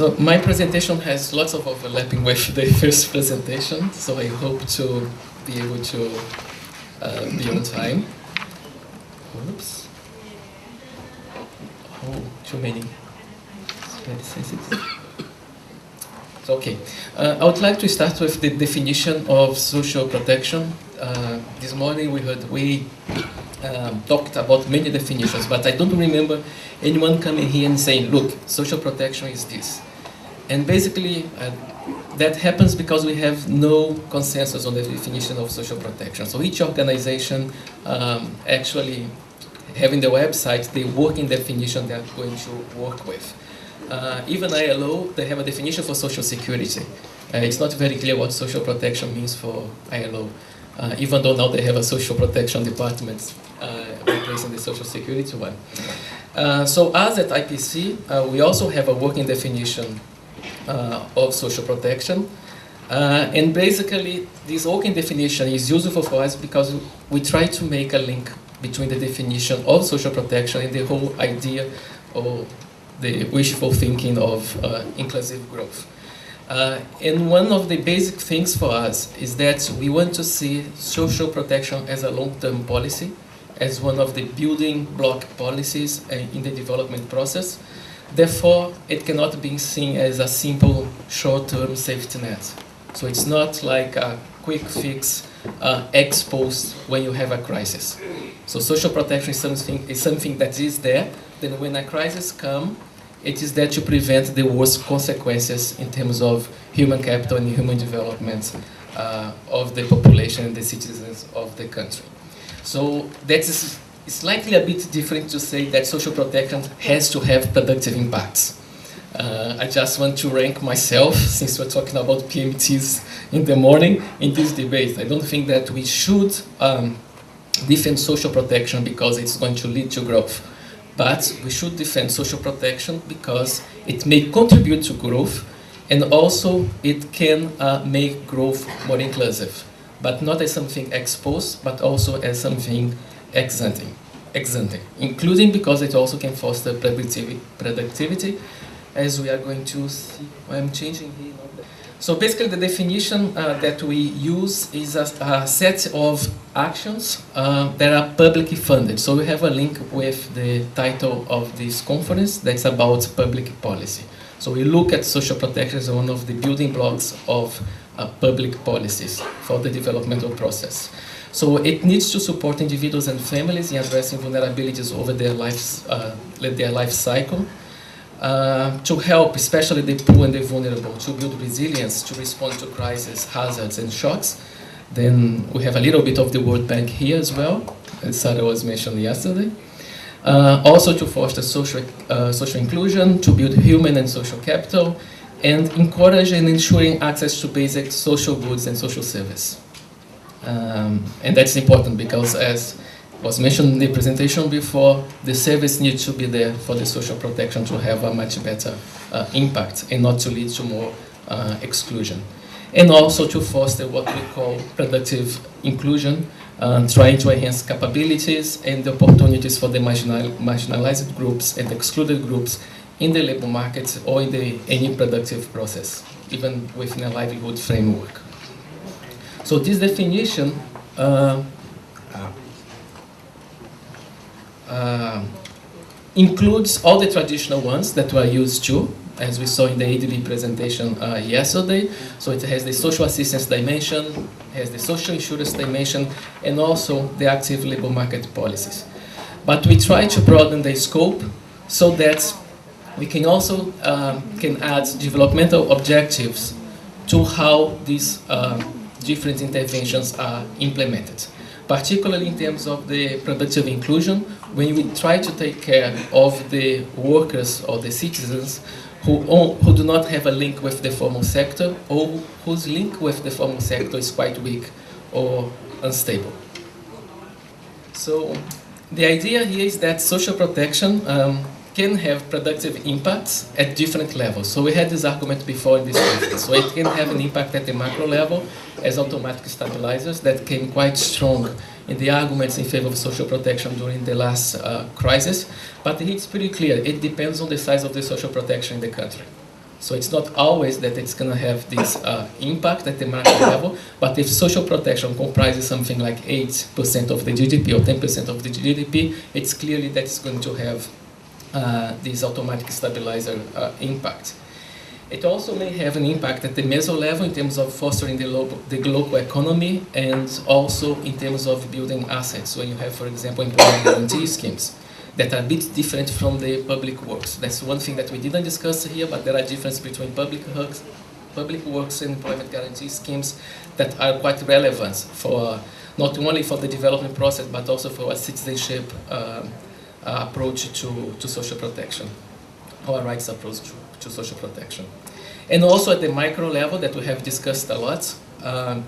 So my presentation has lots of overlapping with the first presentation, so I hope to be able to be on time. Oops. Oh, too many. It's very sensitive. So, okay. I would like to start with the definition of social protection. This morning we talked about many definitions, but I don't remember anyone coming here and saying, look, social protection is this. And basically, that happens because we have no consensus on the definition of social protection. So each organization actually having the website, the working definition they're going to work with. Even ILO, they have a definition for social security. It's not very clear what social protection means for ILO, even though now they have a social protection department replacing the social security one. So us at IPC, we also have a working definition of social protection. And basically, this working definition is useful for us because we try to make a link between the definition of social protection and the whole idea or the wishful thinking of inclusive growth. And one of the basic things for us is that we want to see social protection as a long-term policy, as one of the building block policies in the development process. Therefore, it cannot be seen as a simple short-term safety net. So it's not like a quick fix exposed when you have a crisis. So social protection is something that is there. Then when a crisis comes, it is there to prevent the worst consequences in terms of human capital and human development of the population and the citizens of the country. So that is slightly a bit different to say that social protection has to have productive impacts. I just want to rank myself, since we're talking about PMTs in the morning, in this debate. I don't think that we should defend social protection because it's going to lead to growth. But we should defend social protection because it may contribute to growth, and also it can make growth more inclusive, but not as something exposed, but also as something ex ante, including because it also can foster productivity, as we are going to see. I'm changing here. So basically the definition that we use is a set of actions that are publicly funded. So we have a link with the title of this conference that's about public policy. So we look at social protection as one of the building blocks of public policies for the developmental process. So it needs to support individuals and families in addressing vulnerabilities over their life cycle. To help, especially the poor and the vulnerable, to build resilience, to respond to crises, hazards, and shocks. Then we have a little bit of the World Bank here as well, as Sarah was mentioned yesterday. Also to foster social inclusion, to build human and social capital, and encourage and ensuring access to basic social goods and social service. And that's important because, as was mentioned in the presentation before, the service needs to be there for the social protection to have a much better impact and not to lead to more exclusion. And also to foster what we call productive inclusion, trying to enhance capabilities and the opportunities for the marginalized groups and excluded groups in the labor market or in any productive process, even within a livelihood framework. So this definition includes all the traditional ones that were used to, as we saw in the ADB presentation yesterday. So it has the social assistance dimension, has the social insurance dimension, and also the active labor market policies. But we try to broaden the scope so that we can also can add developmental objectives to how these different interventions are implemented. Particularly in terms of the productive inclusion, when we try to take care of the workers or the citizens who do not have a link with the formal sector or whose link with the formal sector is quite weak or unstable. So the idea here is that social protection can have productive impacts at different levels. So we had this argument before in this conference. So it can have an impact at the macro level as automatic stabilizers that came quite strong in the arguments in favor of social protection during the last crisis. But it's pretty clear, it depends on the size of the social protection in the country. So it's not always that it's going to have this impact at the macro level, but if social protection comprises something like 8% of the GDP or 10% of the GDP, it's clearly that it's going to have this automatic stabilizer impact. It also may have an impact at the meso level in terms of fostering the global economy and also in terms of building assets. When you have, for example, employment guarantee schemes that are a bit different from the public works. That's one thing that we didn't discuss here, but there are differences between public works and employment guarantee schemes that are quite relevant for not only for the development process, but also for a citizenship approach to social protection, or a rights approach to social protection. And also at the micro level that we have discussed a lot,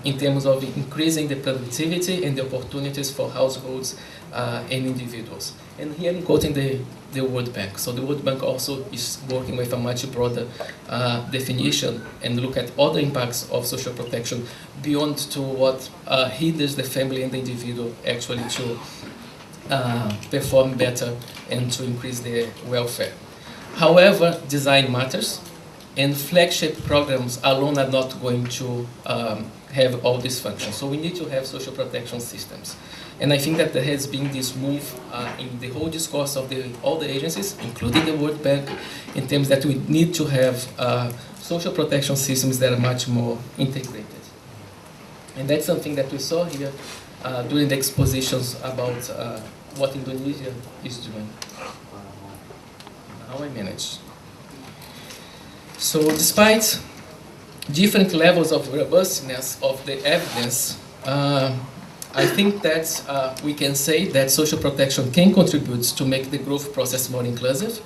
in terms of increasing the productivity and the opportunities for households and individuals. And here I'm quoting the World Bank. So the World Bank also is working with a much broader definition and look at other impacts of social protection beyond to what hinders the family and the individual actually to perform better and to increase their welfare. However, design matters, and flagship programs alone are not going to have all these functions. So we need to have social protection systems. And I think that there has been this move in the whole discourse of all the agencies, including the World Bank, in terms that we need to have social protection systems that are much more integrated. And that's something that we saw here during the expositions about what Indonesia is doing. How I manage. So despite different levels of robustness of the evidence, I think that we can say that social protection can contribute to make the growth process more inclusive,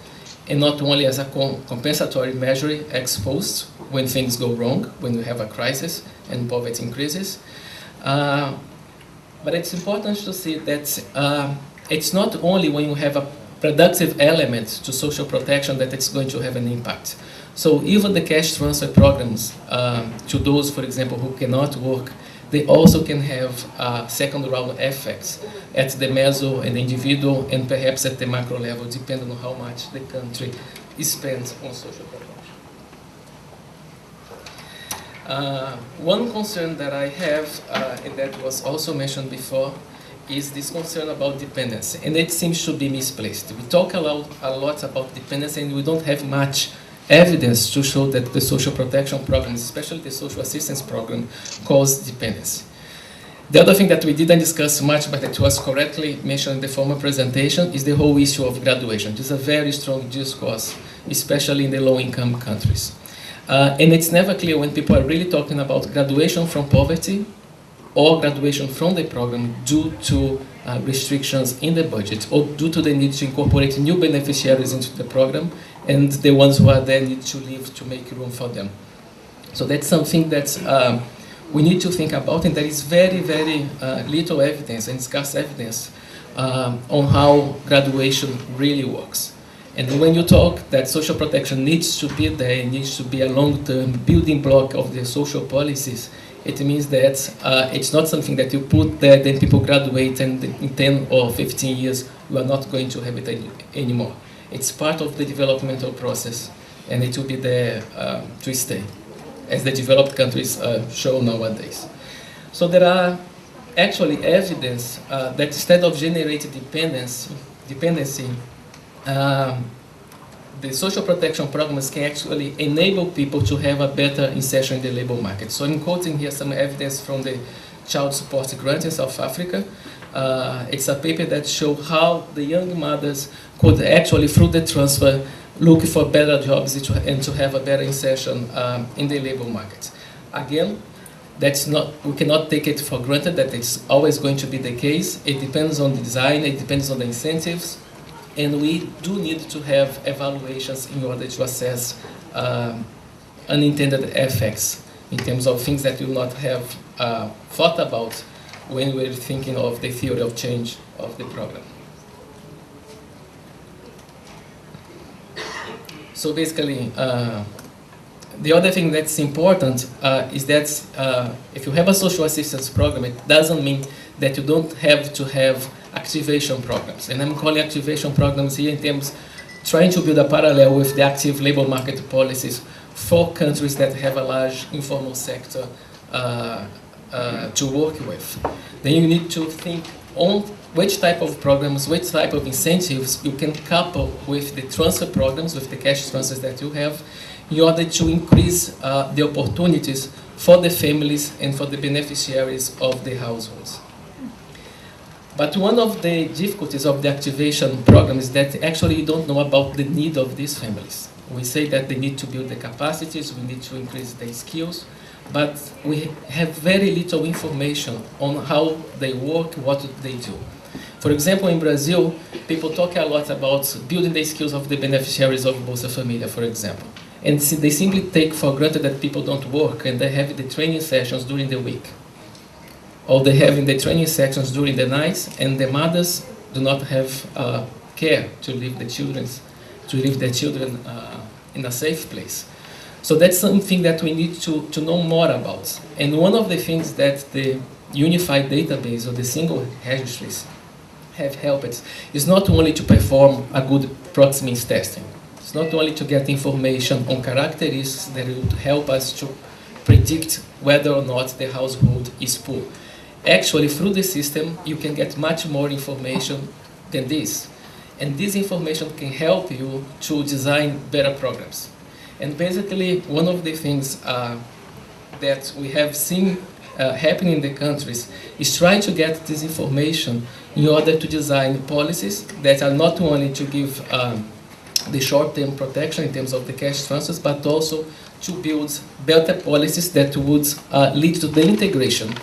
and not only as a compensatory measure ex post when things go wrong, when you have a crisis and poverty increases. But it's important to see that it's not only when you have a productive element to social protection that it's going to have an impact. So even the cash transfer programs to those, for example, who cannot work, they also can have second round effects at the meso and the individual and perhaps at the macro level, depending on how much the country spends on social protection. One concern that I have, and that was also mentioned before, is this concern about dependency, and it seems to be misplaced. We talk a lot about dependency, and we don't have much evidence to show that the social protection programs, especially the social assistance program, cause dependency. The other thing that we didn't discuss much, but it was correctly mentioned in the former presentation, is the whole issue of graduation. This is a very strong discourse, especially in the low-income countries. And it's never clear when people are really talking about graduation from poverty or graduation from the program due to restrictions in the budget or due to the need to incorporate new beneficiaries into the program, and the ones who are there need to leave to make room for them. So that's something that we need to think about, and there is very, very little evidence and scarce evidence on how graduation really works. And when you talk that social protection needs to be there, it needs to be a long-term building block of the social policies, it means that it's not something that you put there, then people graduate, and in 10 or 15 years, you are not going to have it anymore. It's part of the developmental process, and it will be there to stay, as the developed countries show nowadays. So there are actually evidence that instead of generating dependency, the social protection programs can actually enable people to have a better insertion in the labor market. So I'm quoting here some evidence from the Child Support Grant in South Africa. It's a paper that shows how the young mothers could actually, through the transfer, look for better jobs and to have a better insertion in the labor market. Again, we cannot take it for granted that it's always going to be the case. It depends on the design, it depends on the incentives, and we do need to have evaluations in order to assess unintended effects in terms of things that we will not have thought about when we're thinking of the theory of change of the program. So basically, the other thing that's important is that if you have a social assistance program, it doesn't mean that you don't have to have activation programs. And I'm calling activation programs here in terms trying to build a parallel with the active labor market policies for countries that have a large informal sector to work with. Then you need to think on which type of programs, which type of incentives you can couple with the transfer programs, with the cash transfers that you have, in order to increase the opportunities for the families and for the beneficiaries of the households. But one of the difficulties of the activation program is that actually you don't know about the need of these families. We say that they need to build the capacities, we need to increase their skills, but we have very little information on how they work, what they do. For example, in Brazil, people talk a lot about building the skills of the beneficiaries of Bolsa Família, for example. And they simply take for granted that people don't work and they have the training sessions during the week. Or they have in the training sections during the nights, and the mothers do not have care to leave their children in a safe place. So that's something that we need to know more about. And one of the things that the unified database or the single registries have helped is not only to perform a good proximity testing. It's not only to get information on characteristics that would help us to predict whether or not the household is poor. Actually, through the system, you can get much more information than this. And this information can help you to design better programs. And basically, one of the things that we have seen happening in the countries is trying to get this information in order to design policies that are not only to give the short-term protection in terms of the cash transfers, but also to build better policies that would lead to the integration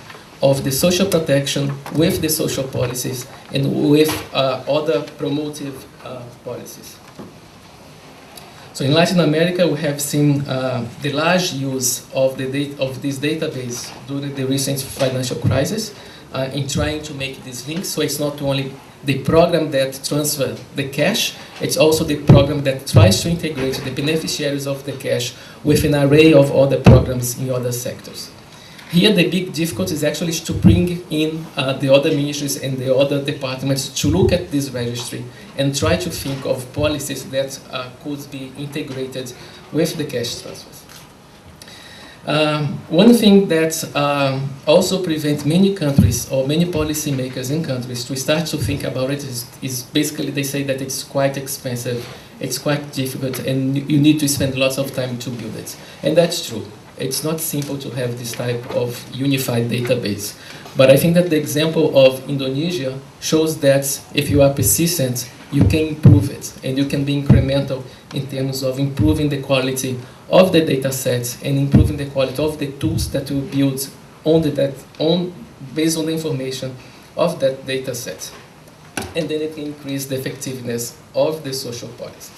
of the social protection with the social policies and with other promotive policies. So in Latin America, we have seen the large use of this database during the recent financial crisis in trying to make these links. So it's not only the program that transfers the cash, it's also the program that tries to integrate the beneficiaries of the cash with an array of other programs in other sectors. Here, the big difficulty is actually to bring in the other ministries and the other departments to look at this registry and try to think of policies that could be integrated with the cash transfers. One thing that also prevents many countries or many policymakers in countries to start to think about it is basically they say that it's quite expensive, it's quite difficult, and you need to spend lots of time to build it. And that's true. It's not simple to have this type of unified database. But I think that the example of Indonesia shows that if you are persistent, you can improve it. And you can be incremental in terms of improving the quality of the data sets and improving the quality of the tools that you build based on the information of that data set. And then it can increase the effectiveness of the social policies.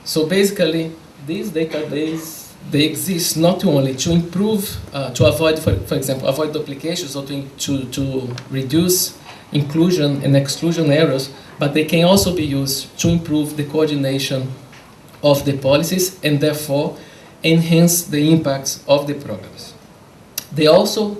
So basically, these databases, they exist not only to improve, to avoid, for example, avoid duplications or to reduce inclusion and exclusion errors, but they can also be used to improve the coordination of the policies and therefore enhance the impacts of the programs. They also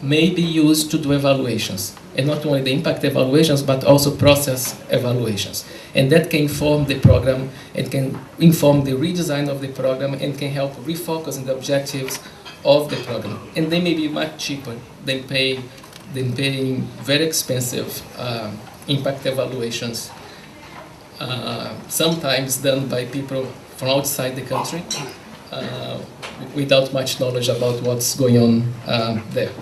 may be used to do evaluations, and not only the impact evaluations, but also process evaluations. And that can inform the program, it can inform the redesign of the program, and can help refocus on the objectives of the program. And they may be much cheaper than paying very expensive impact evaluations, sometimes done by people from outside the country without much knowledge about what's going on there.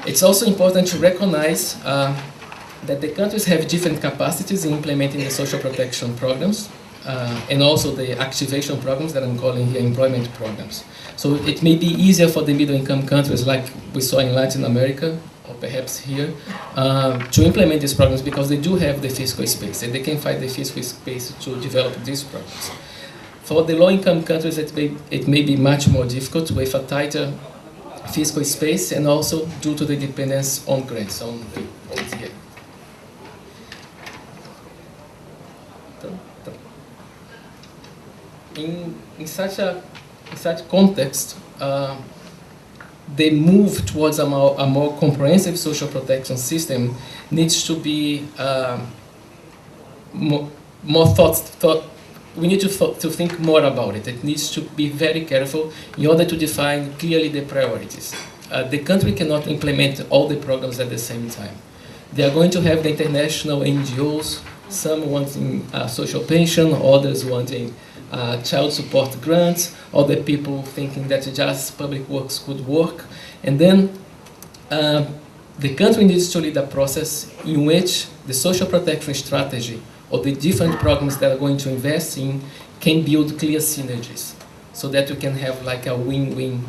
It's also important to recognize that the countries have different capacities in implementing the social protection programs and also the activation programs that I'm calling here employment programs. So it may be easier for the middle-income countries like we saw in Latin America or perhaps here to implement these programs because they do have the fiscal space and they can find the fiscal space to develop these programs. For the low-income countries, it may be much more difficult with a tighter fiscal space and also due to the dependence on grants, on ODA. In such context, the move towards a more comprehensive social protection system needs to be more thought we need to think more about it. It needs to be very careful in order to define clearly the priorities. The country cannot implement all the programs at the same time. They are going to have the international NGOs, some wanting social pension, others wanting child support grants, other people thinking that just public works could work. And then the country needs to lead a process in which the social protection strategy or the different programs that are going to invest in can build clear synergies so that we can have like a win-win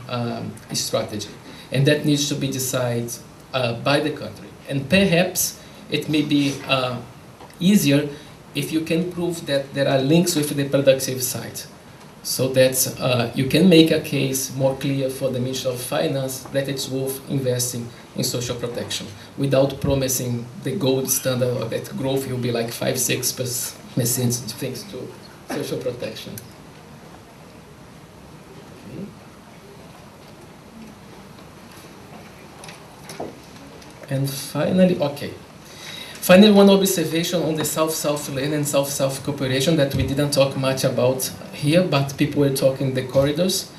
strategy. And that needs to be decided by the country. And perhaps it may be easier if you can prove that there are links with the productive side, so that you can make a case more clear for the Ministry of Finance that it's worth investing in social protection without promising the gold standard or that growth will be like 5-6% thanks to social protection. Okay. And finally, Finally, one observation on the South-South lane and South-South cooperation that we didn't talk much about here, but people were talking in the corridors.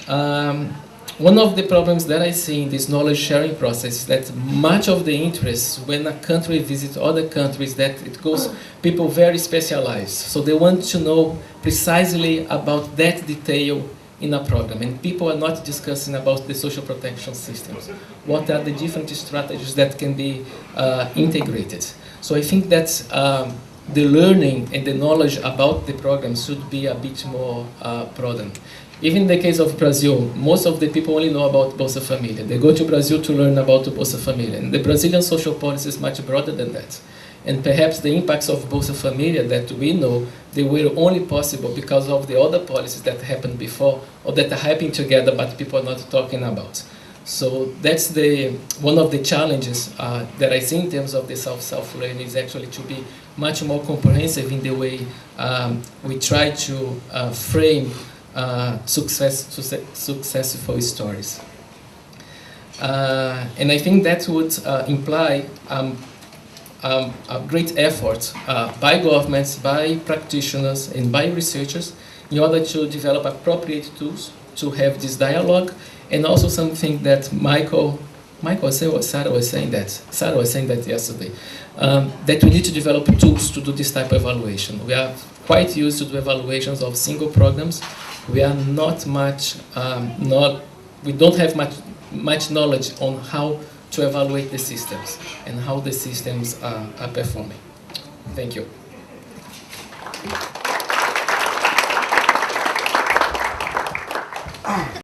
One of the problems that I see in this knowledge sharing process is that much of the interest when a country visits other countries, that it goes people very specialized. So they want to know precisely about that detail in a program, and people are not discussing about the social protection systems. What are the different strategies that can be integrated? So I think that the learning and the knowledge about the program should be a bit more broadened. Even in the case of Brazil, most of the people only know about Bolsa Família. They go to Brazil to learn about Bolsa Família, and the Brazilian social policy is much broader than that. And perhaps the impacts of Bolsa Família that we know, they were only possible because of the other policies that happened before or that are happening together but people are not talking about. So that's one of the challenges that I see in terms of the South-South learning is actually to be much more comprehensive in the way we try to frame successful stories. And I think that would imply a great effort by governments, by practitioners, and by researchers in order to develop appropriate tools to have this dialogue, and also something that Sarah was saying that yesterday, that we need to develop tools to do this type of evaluation. We are quite used to do evaluations of single programs. We are we don't have much knowledge on how to evaluate the systems and how the systems are performing. Thank you.